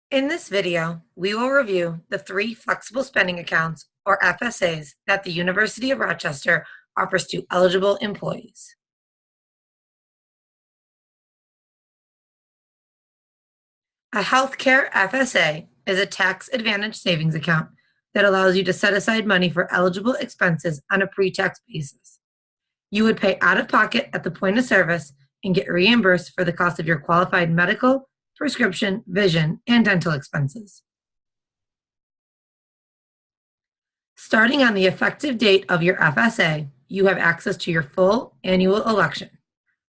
In this video, we will review the 3 flexible spending accounts, or FSAs, that the University of Rochester offers to eligible employees. A healthcare FSA is a tax advantage savings account that allows you to set aside money for eligible expenses on a pre-tax basis. You would pay out of pocket at the point of service and get reimbursed for the cost of your qualified medical, prescription, vision, and dental expenses. Starting on the effective date of your FSA, you have access to your full annual election.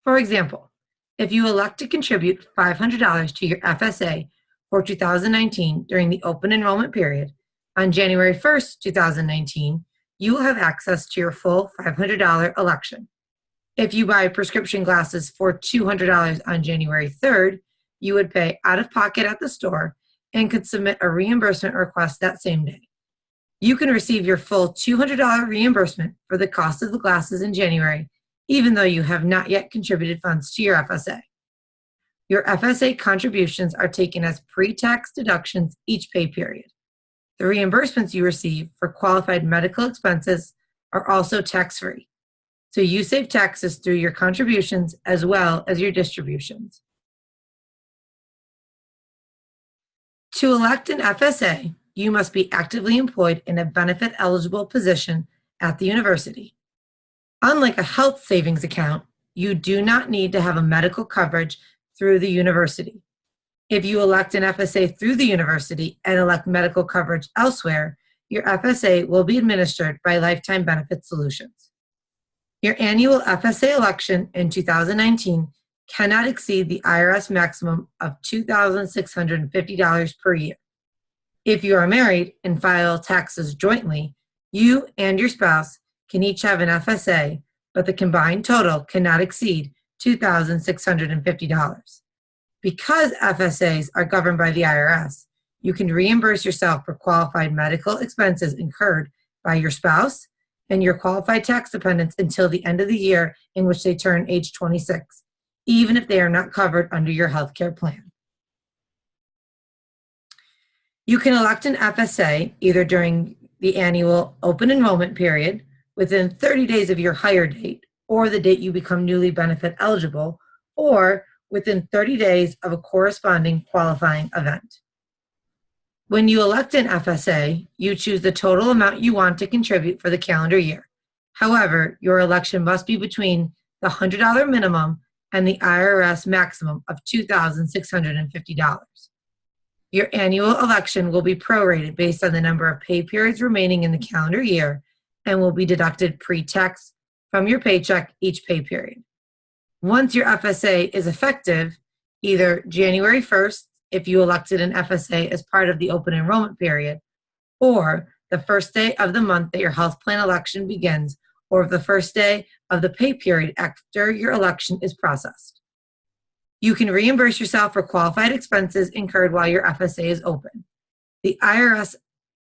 For example, if you elect to contribute $500 to your FSA for 2019 during the open enrollment period, on January 1st, 2019, you will have access to your full $500 election. If you buy prescription glasses for $200 on January 3rd, you would pay out of pocket at the store and could submit a reimbursement request that same day. You can receive your full $200 reimbursement for the cost of the glasses in January, even though you have not yet contributed funds to your FSA. Your FSA contributions are taken as pre-tax deductions each pay period. The reimbursements you receive for qualified medical expenses are also tax-free, so you save taxes through your contributions as well as your distributions. To elect an FSA, you must be actively employed in a benefit-eligible position at the university. Unlike a health savings account, you do not need to have a medical coverage through the university. If you elect an FSA through the university and elect medical coverage elsewhere, your FSA will be administered by Lifetime Benefit Solutions. Your annual FSA election in 2019 cannot exceed the IRS maximum of $2,650 per year. If you are married and file taxes jointly, you and your spouse can each have an FSA, but the combined total cannot exceed $2,650. Because FSAs are governed by the IRS, you can reimburse yourself for qualified medical expenses incurred by your spouse and your qualified tax dependents until the end of the year in which they turn age 26, even if they are not covered under your health care plan. You can elect an FSA either during the annual open enrollment period, within 30 days of your hire date, or the date you become newly benefit eligible, or within 30 days of a corresponding qualifying event. When you elect an FSA, you choose the total amount you want to contribute for the calendar year. However, your election must be between the $100 minimum and the IRS maximum of $2,650. Your annual election will be prorated based on the number of pay periods remaining in the calendar year and will be deducted pre-tax from your paycheck each pay period. Once your FSA is effective, either January 1st, if you elected an FSA as part of the open enrollment period, or the first day of the month that your health plan election begins, or the first day of the pay period after your election is processed. You can reimburse yourself for qualified expenses incurred while your FSA is open. The IRS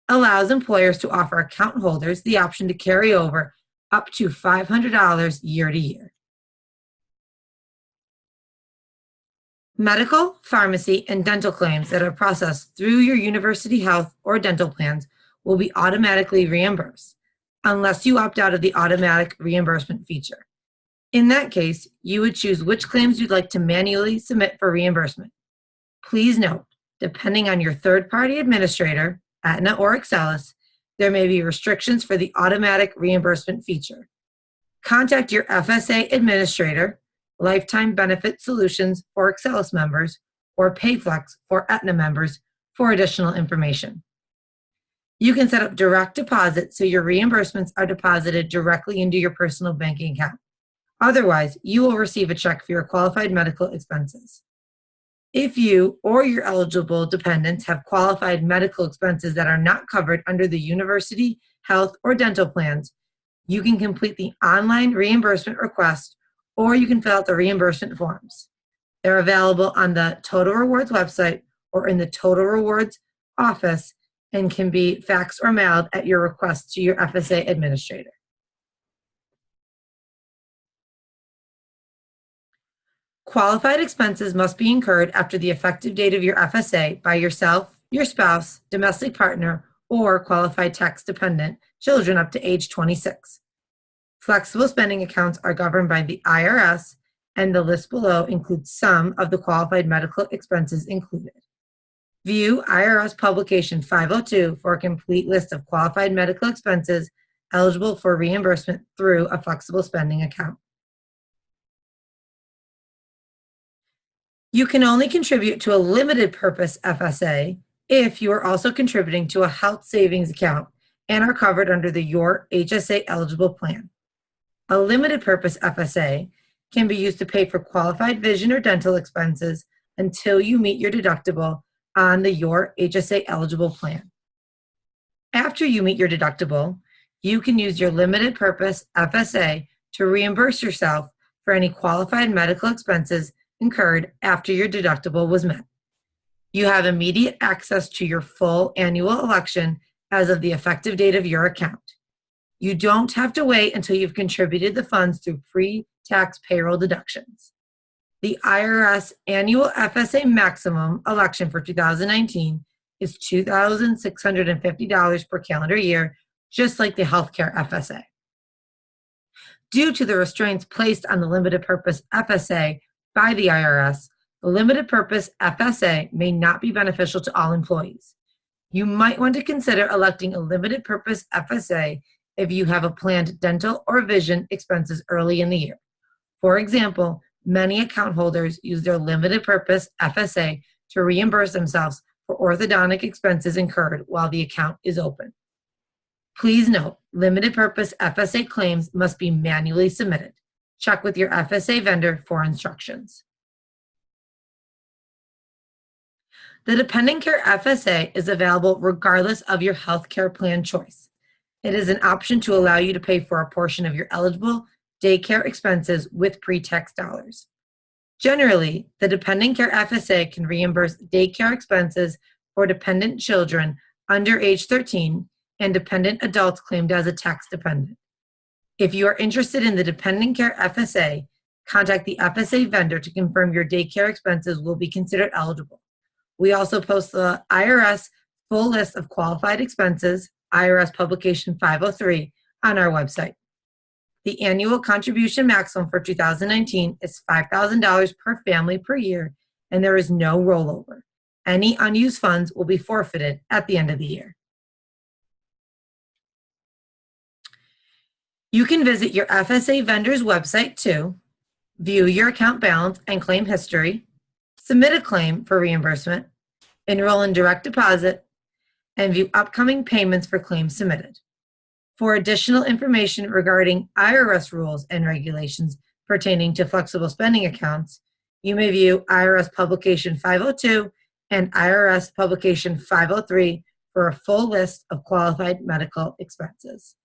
allows employers to offer account holders the option to carry over up to $500 year to year. Medical, pharmacy, and dental claims that are processed through your university health or dental plans will be automatically reimbursed, unless you opt out of the automatic reimbursement feature. In that case, you would choose which claims you'd like to manually submit for reimbursement. Please note, depending on your third-party administrator, Aetna or Excelis, there may be restrictions for the automatic reimbursement feature. Contact your FSA administrator, Lifetime Benefit Solutions for Excelis members, or PayFlex for Aetna members for additional information. You can set up direct deposit so your reimbursements are deposited directly into your personal banking account. Otherwise, you will receive a check for your qualified medical expenses. If you or your eligible dependents have qualified medical expenses that are not covered under the university, health, or dental plans, you can complete the online reimbursement request, or you can fill out the reimbursement forms. They're available on the Total Rewards website or in the Total Rewards office and can be faxed or mailed at your request to your FSA administrator. Qualified expenses must be incurred after the effective date of your FSA by yourself, your spouse, domestic partner, or qualified tax dependent children up to age 26. Flexible spending accounts are governed by the IRS, and the list below includes some of the qualified medical expenses included. View IRS Publication 502 for a complete list of qualified medical expenses eligible for reimbursement through a flexible spending account. You can only contribute to a limited purpose FSA if you are also contributing to a health savings account and are covered under the Your HSA eligible plan. A limited purpose FSA can be used to pay for qualified vision or dental expenses until you meet your deductible on the Your HSA eligible plan. After you meet your deductible, you can use your limited purpose FSA to reimburse yourself for any qualified medical expenses incurred after your deductible was met. You have immediate access to your full annual election as of the effective date of your account. You don't have to wait until you've contributed the funds through pre-tax payroll deductions. The IRS annual FSA maximum election for 2019 is $2,650 per calendar year, just like the healthcare FSA. Due to the restraints placed on the limited purpose FSA by the IRS, the limited purpose FSA may not be beneficial to all employees. You might want to consider electing a limited purpose FSA if you have a planned dental or vision expenses early in the year. For example, many account holders use their limited purpose FSA to reimburse themselves for orthodontic expenses incurred while the account is open. Please note, limited purpose FSA claims must be manually submitted. Check with your FSA vendor for instructions. The Dependent Care FSA is available regardless of your health care plan choice. It is an option to allow you to pay for a portion of your eligible daycare expenses with pre-tax dollars. Generally, the Dependent Care FSA can reimburse daycare expenses for dependent children under age 13 and dependent adults claimed as a tax dependent. If you are interested in the Dependent Care FSA, contact the FSA vendor to confirm your daycare expenses will be considered eligible. We also post the IRS full list of qualified expenses, IRS Publication 503, on our website. The annual contribution maximum for 2019 is $5,000 per family per year, and there is no rollover. Any unused funds will be forfeited at the end of the year. You can visit your FSA vendor's website to view your account balance and claim history, submit a claim for reimbursement, enroll in direct deposit, and view upcoming payments for claims submitted. For additional information regarding IRS rules and regulations pertaining to flexible spending accounts, you may view IRS Publication 502 and IRS Publication 503 for a full list of qualified medical expenses.